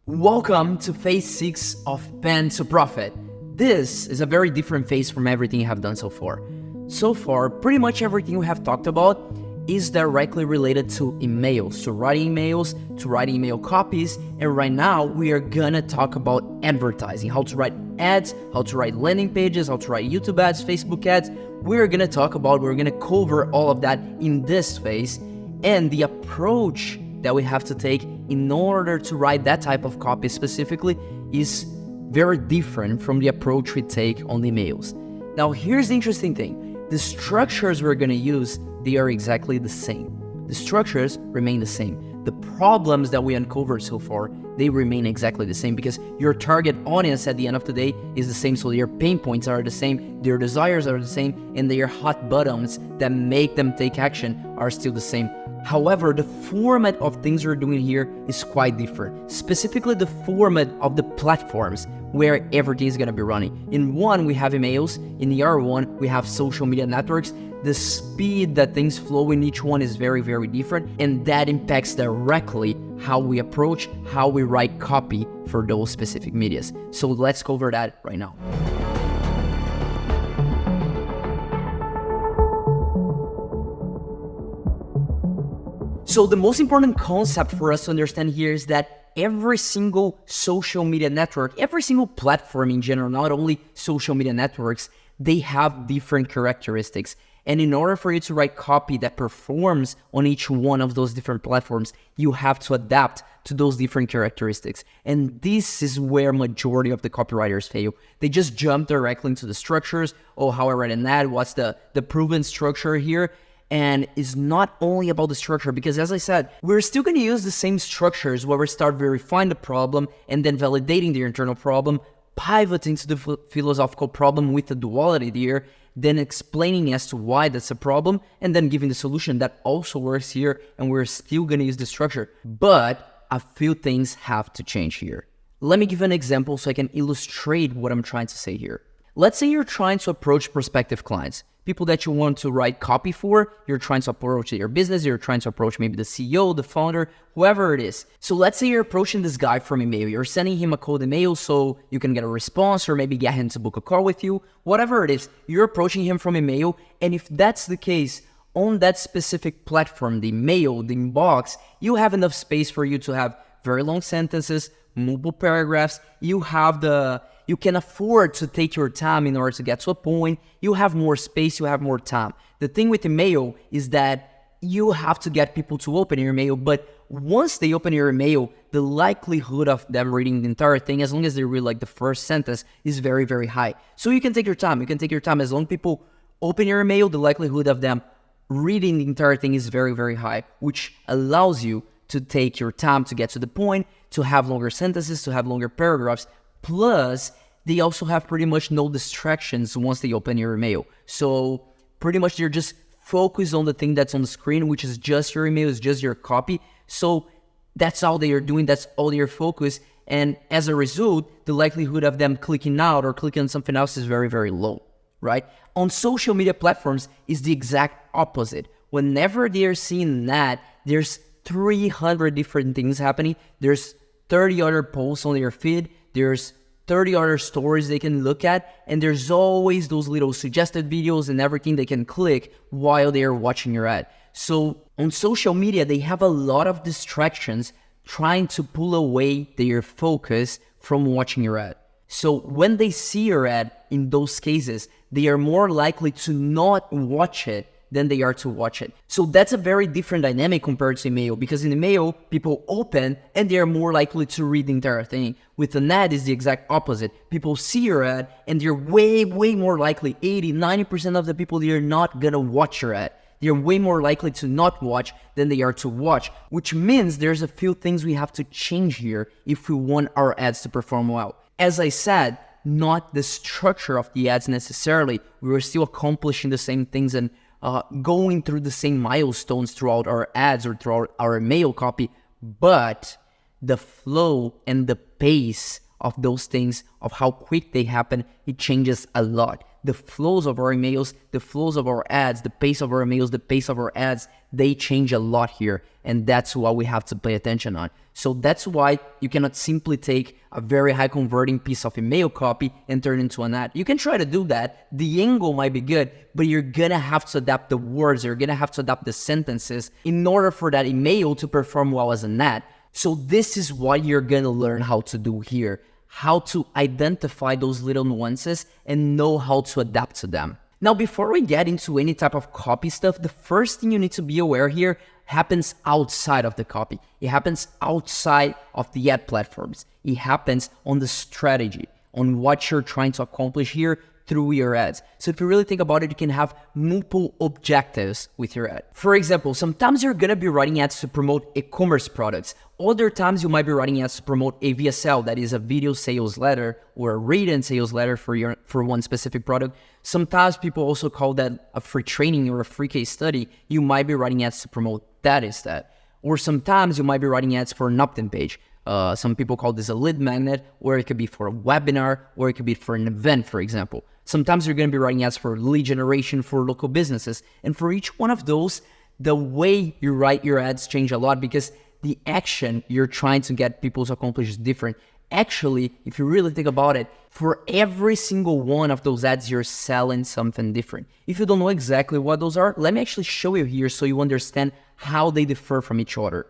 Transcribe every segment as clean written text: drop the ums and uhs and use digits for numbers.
Welcome to phase 6 of Pen to Profit. This is a very different phase from everything you have done so far. So far, pretty much everything we have talked about is directly related to emails, to writing emails, to writing email copies, and right now we are gonna talk about advertising, how to write ads, how to write landing pages, how to write YouTube ads, Facebook ads. We're gonna cover all of that in this phase, and the approach that we have to take in order to write that type of copy specifically is very different from the approach we take on emails. Now, here's the interesting thing. The structures we're going to use, they are exactly the same. The structures remain the same. The problems that we uncovered so far, they remain exactly the same because your target audience at the end of the day is the same. So their pain points are the same, their desires are the same, and their hot buttons that make them take action are still the same. However, the format of things we're doing here is quite different. Specifically, the format of the platforms where everything is going to be running. In one, we have emails. In the other one, we have social media networks. The speed that things flow in each one is very, very different. And that impacts directly how we approach, how we write copy for those specific medias. So let's cover that right now. So the most important concept for us to understand here is that every single social media network, every single platform in general, not only social media networks, they have different characteristics. And in order for you to write copy that performs on each one of those different platforms, you have to adapt to those different characteristics. And this is where majority of the copywriters fail. They just jump directly into the structures. Oh, how I write an ad, what's the proven structure here? And it's not only about the structure, because as I said, we're still going to use the same structures where we start verifying the problem and then validating the internal problem, pivoting to the philosophical problem with the duality there, then explaining as to why that's a problem, and then giving the solution that also works here, and we're still going to use the structure. But a few things have to change here. Let me give an example so I can illustrate what I'm trying to say here. Let's say you're trying to approach prospective clients, people that you want to write copy for. You're trying to approach your business, you're trying to approach maybe the CEO, the founder, whoever it is. So let's say you're approaching this guy from email. You're sending him a cold email so you can get a response or maybe get him to book a call with you. Whatever it is, you're approaching him from email. And if that's the case, on that specific platform, the email, the inbox, you have enough space for you to have very long sentences, multiple paragraphs. You can afford to take your time in order to get to a point. You have more space, you have more time. The thing with email is that you have to get people to open your email, but once they open your email, the likelihood of them reading the entire thing, as long as they read like the first sentence, is very, very high. So you can take your time. As long as people open your email, the likelihood of them reading the entire thing is very, very high, which allows you to take your time to get to the point, to have longer sentences, to have longer paragraphs. Plus, they also have pretty much no distractions once they open your email. So pretty much they're just focused on the thing that's on the screen, which is just your email, is just your copy. So that's all they are doing, that's all their focus. And as a result, the likelihood of them clicking out or clicking on something else is very, very low, right? On social media platforms is the exact opposite. Whenever they're seeing that, there's 300 different things happening. There's 30 other posts on their feed. There's 30 other stories they can look at, and there's always those little suggested videos and everything they can click while they are watching your ad. So on social media, they have a lot of distractions trying to pull away their focus from watching your ad. So when they see your ad, in those cases, they are more likely to not watch it than they are to watch it. So that's a very different dynamic compared to email, because in email, people open and they are more likely to read the entire thing. With an ad, is the exact opposite. People see your ad and they're way, way more likely, 80, 90% of the people, they're not gonna watch your ad. They're way more likely to not watch than they are to watch, which means there's a few things we have to change here if we want our ads to perform well. As I said, not the structure of the ads necessarily. We're still accomplishing the same things and going through the same milestones throughout our ads or throughout our mail copy, but the flow and the pace of those things, of how quick they happen, it changes a lot. The flows of our emails, the flows of our ads, the pace of our emails, the pace of our ads, they change a lot here. And that's what we have to pay attention on. So that's why you cannot simply take a very high converting piece of email copy and turn it into an ad. You can try to do that. The angle might be good, but you're gonna have to adapt the words, you're gonna have to adapt the sentences in order for that email to perform well as an ad. So this is what you're gonna learn how to do here, how to identify those little nuances and know how to adapt to them. Now, before we get into any type of copy stuff, the first thing you need to be aware here happens outside of the copy. It happens outside of the ad platforms. It happens on the strategy, on what you're trying to accomplish here through your ads. So if you really think about it, you can have multiple objectives with your ad. For example, sometimes you're gonna be writing ads to promote e-commerce products. Other times you might be writing ads to promote a VSL, that is a video sales letter, or a written sales letter for one specific product. Sometimes people also call that a free training or a free case study. You might be writing ads to promote that instead. Or sometimes you might be writing ads for an opt-in page. Some people call this a lead magnet, or it could be for a webinar, or it could be for an event, for example. Sometimes you're going to be writing ads for lead generation for local businesses. And for each one of those, the way you write your ads change a lot because the action you're trying to get people to accomplish is different. Actually, if you really think about it, for every single one of those ads, you're selling something different. If you don't know exactly what those are, let me actually show you here so you understand how they differ from each other.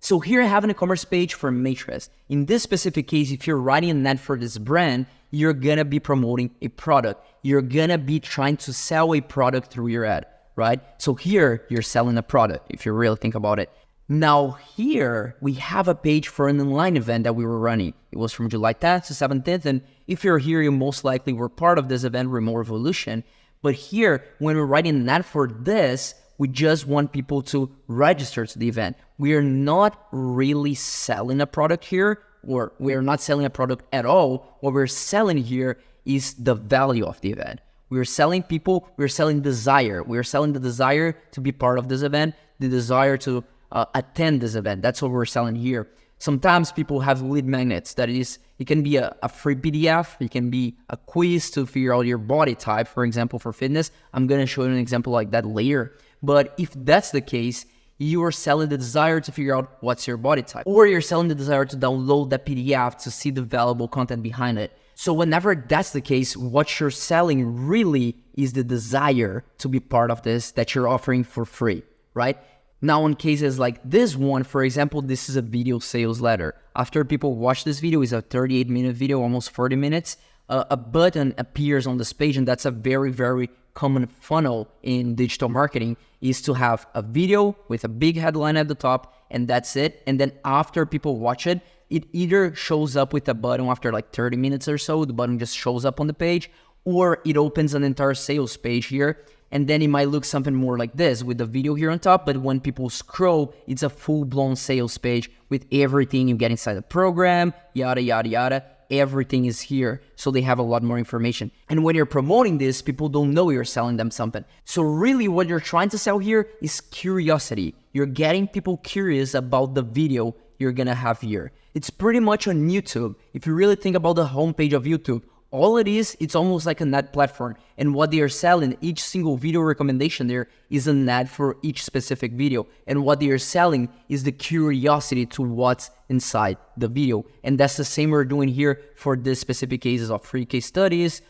So here I have an e-commerce page for Matrix. In this specific case, if you're writing an ad for this brand, you're gonna be promoting a product. You're gonna be trying to sell a product through your ad, right? So here you're selling a product, if you really think about it. Now here we have a page for an online event that we were running. It was from July 10th to 17th. And if you're here, you most likely were part of this event, Remote Revolution. But here, when we're writing an ad for this, we just want people to register to the event. We are not really selling a product here, or we are not selling a product at all. What we're selling here is the value of the event. We're selling people, we're selling desire. We're selling the desire to be part of this event, the desire to attend this event. That's what we're selling here. Sometimes people have lead magnets. That is, it can be a free PDF. It can be a quiz to figure out your body type, for example, for fitness. I'm going to show you an example like that later. But if that's the case, you are selling the desire to figure out what's your body type. Or you're selling the desire to download that PDF to see the valuable content behind it. So whenever that's the case, what you're selling really is the desire to be part of this that you're offering for free, right? Now, in cases like this one, for example, this is a video sales letter. After people watch this video, it's a 38-minute video, almost 40 minutes. A button appears on this page, and that's a very, very common funnel in digital marketing, is to have a video with a big headline at the top, and that's it. And then after people watch it, it either shows up with a button after like 30 minutes or so, the button just shows up on the page, or it opens an entire sales page here. And then it might look something more like this with the video here on top, but when people scroll, it's a full-blown sales page with everything you get inside the program, yada, yada, yada. Everything is here, so they have a lot more information. And when you're promoting this, people don't know you're selling them something. So really what you're trying to sell here is curiosity. You're getting people curious about the video you're gonna have here. It's pretty much on YouTube. If you really think about the homepage of YouTube, all it is, it's almost like an ad platform. And what they are selling, each single video recommendation there is an ad for each specific video. And what they are selling is the curiosity to what's inside the video. And that's the same we're doing here for this specific cases of free case studies,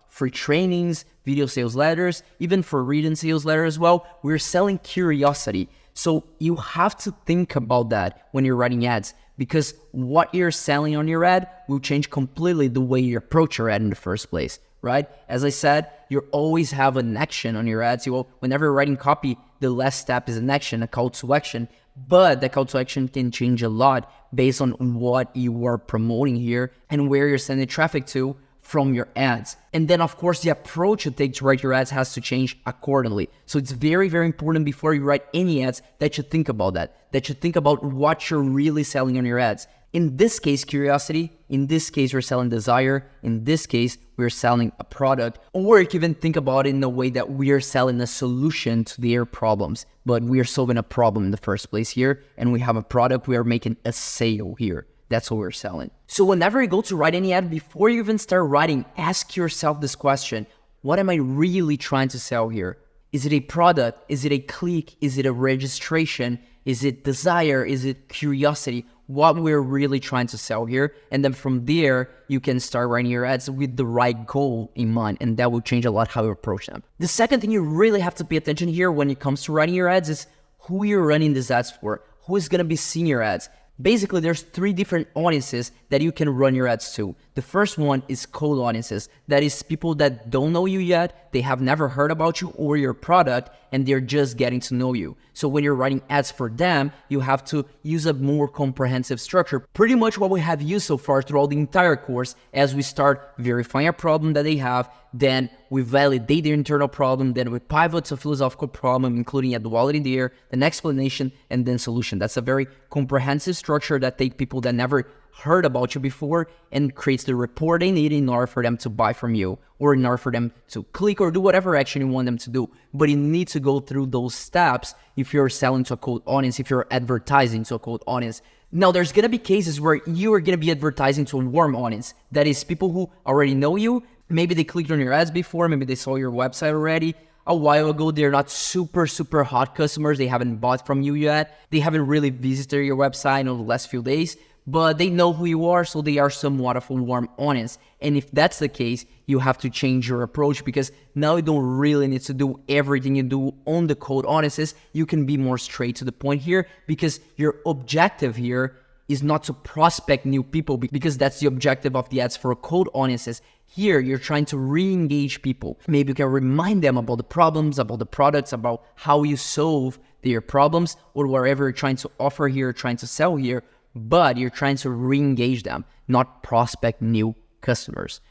free trainings, video sales letters, even for written sales letters as well. We're selling curiosity. So you have to think about that when you're writing ads, because what you're selling on your ad will change completely the way you approach your ad in the first place, right? As I said, you always have an action on your ads. Whenever you're writing copy, the last step is an action, a call to action. But the call to action can change a lot based on what you are promoting here and where you're sending traffic to from your ads. And then of course the approach you take to write your ads has to change accordingly. So it's very, very important before you write any ads that you think about that you think about what you're really selling on your ads. In this case, curiosity. In this case, we're selling desire. In this case, we're selling a product. Or you can even think about it in a way that we are selling a solution to their problems, but we are solving a problem in the first place here, and we have a product, we are making a sale here. That's what we're selling. So whenever you go to write any ad, before you even start writing, ask yourself this question: what am I really trying to sell here? Is it a product? Is it a click? Is it a registration? Is it desire? Is it curiosity? what we're really trying to sell here. And then from there, you can start running your ads with the right goal in mind, and that will change a lot how you approach them. The second thing you really have to pay attention here when it comes to running your ads is who you're running these ads for, who is gonna be seeing your ads. Basically, there's 3 different audiences that you can run your ads to. The first one is cold audiences. That is people that don't know you yet, they have never heard about you or your product, and they're just getting to know you. So when you're writing ads for them, you have to use a more comprehensive structure. Pretty much what we have used so far throughout the entire course, as we start verifying a problem that they have, then we validate their internal problem, then we pivot to a philosophical problem, including a duality there, an explanation, and then solution. That's a very comprehensive structure that takes people that never heard about you before and creates the rapport they need in order for them to buy from you, or in order for them to click or do whatever action you want them to do. But you need to go through those steps if you're selling to a cold audience, if you're advertising to a cold audience. Now, there's going to be cases where you are going to be advertising to a warm audience. That is people who already know you. Maybe they clicked on your ads before, maybe they saw your website already a while ago. They're not super hot customers. They haven't bought from you yet. They haven't really visited your website in the last few days, but they know who you are, so they are somewhat of a warm audience. And if that's the case, you have to change your approach, because now you don't really need to do everything you do on the cold audiences. You can be more straight to the point here, because your objective here is not to prospect new people, because that's the objective of the ads for cold audiences. Here, you're trying to re-engage people. Maybe you can remind them about the problems, about the products, about how you solve their problems, or whatever you're trying to offer here, trying to sell here, but you're trying to re-engage them, not prospect new customers.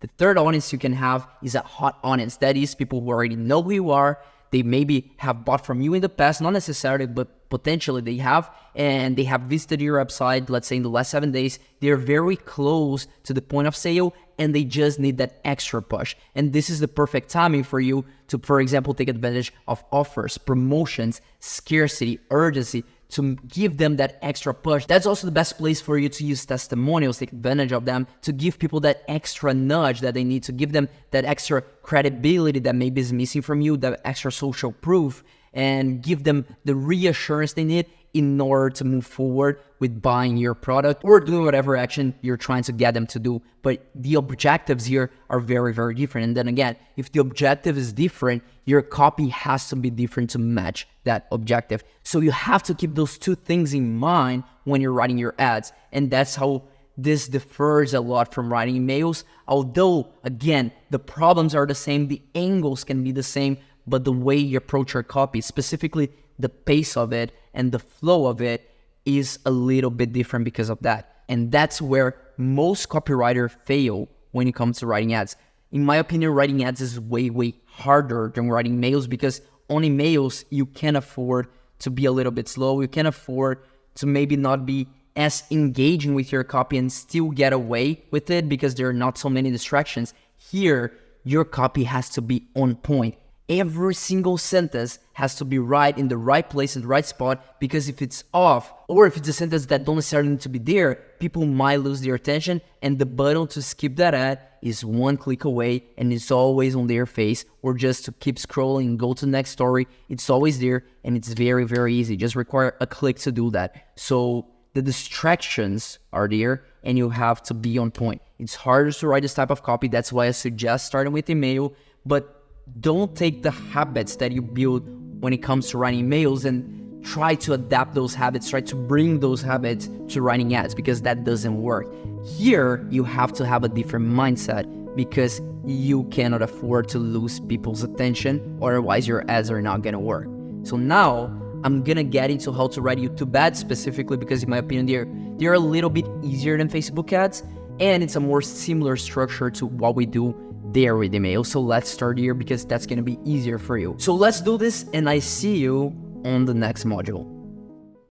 The third audience you can have is a hot audience. That is people who already know who you are. They maybe have bought from you in the past, not necessarily, but potentially they have, and they have visited your website, let's say in the last 7 days. They're very close to the point of sale, and they just need that extra push. And this is the perfect timing for you to, for example, take advantage of offers, promotions, scarcity, urgency, to give them that extra push. That's also the best place for you to use testimonials, take advantage of them, to give people that extra nudge that they need, to give them that extra credibility that maybe is missing from you, that extra social proof, and give them the reassurance they need in order to move forward with buying your product or doing whatever action you're trying to get them to do. But the objectives here are very different. And then again, if the objective is different, your copy has to be different to match that objective. So you have to keep those 2 things in mind when you're writing your ads. And that's how this differs a lot from writing emails. Although, again, the problems are the same, the angles can be the same, but the way you approach your copy, specifically the pace of it and the flow of it, is a little bit different because of that. And that's where most copywriters fail when it comes to writing ads. In my opinion, writing ads is way harder than writing mails, because on emails, you can afford to be a little bit slow. You can afford to maybe not be as engaging with your copy and still get away with it because there are not so many distractions. Here, your copy has to be on point. Every single sentence has to be right in the right place, in the right spot, because if it's off, or if it's a sentence that don't necessarily need to be there, people might lose their attention, and the button to skip that ad is 1 click away, and it's always on their face, or just to keep scrolling and go to the next story. It's always there, and it's very easy. Just require a click to do that. So the distractions are there, and you have to be on point. It's harder to write this type of copy. That's why I suggest starting with email, but don't take the habits that you build when it comes to writing emails and try to adapt those habits, try to bring those habits to writing ads, because that doesn't work. Here, you have to have a different mindset, because you cannot afford to lose people's attention, otherwise your ads are not gonna work. So now, I'm gonna get into how to write YouTube ads specifically, because in my opinion, they're a little bit easier than Facebook ads, and it's a more similar structure to what we do there with email. So let's start here, because that's gonna be easier for you. So let's do this, and I see you on the next module.